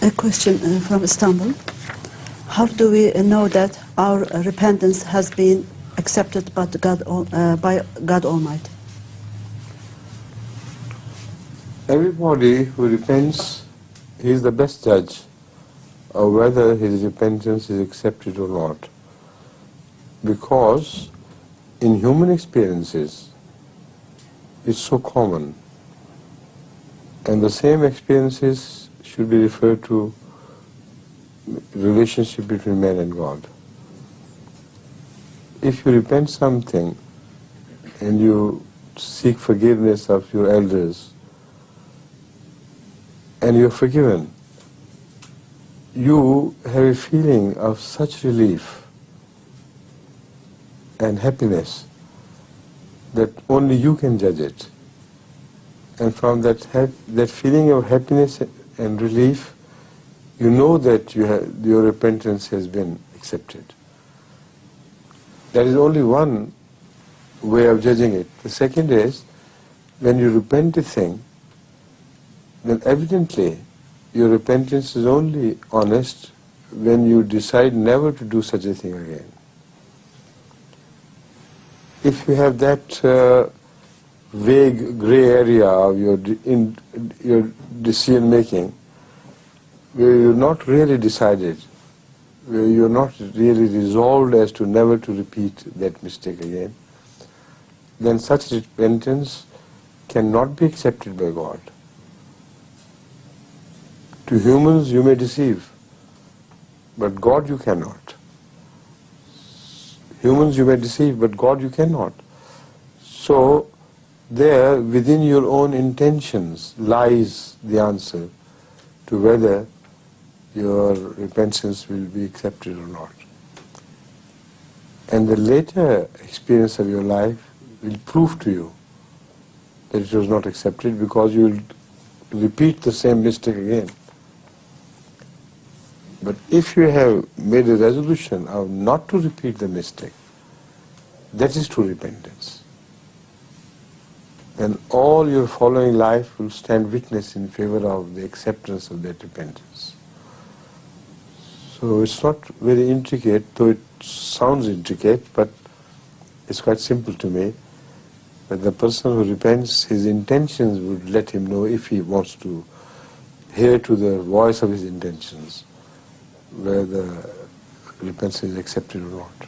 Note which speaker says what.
Speaker 1: A question from Istanbul. How do we know that our repentance has been accepted by God Almighty?
Speaker 2: Everybody who repents, he is the best judge of whether his repentance is accepted or not. Because in human experiences, it's so common. And the same experiences should be referred to relationship between man and God. If you repent something and you seek forgiveness of your elders and you're forgiven, you have a feeling of such relief and happiness that only you can judge it. And from that feeling of happiness and relief, you know that your repentance has been accepted. There is only one way of judging it. The second is, when you repent a thing, then evidently your repentance is only honest when you decide never to do such a thing again. If you have that vague gray area of your decision making, where you're not really decided, where you're not really resolved as to never to repeat that mistake again, then such repentance cannot be accepted by God. To humans you may deceive, but God you cannot. Humans you may deceive, but God you cannot. So there, within your own intentions, lies the answer to whether your repentance will be accepted or not. And the later experience of your life will prove to you that it was not accepted, because you will repeat the same mistake again. But if you have made a resolution of not to repeat the mistake, that is true repentance. Then all your following life will stand witness in favor of the acceptance of that repentance. So it's not very intricate, though it sounds intricate, but it's quite simple to me. That the person who repents, his intentions would let him know, if he wants to hear to the voice of his intentions, whether repentance is accepted or not.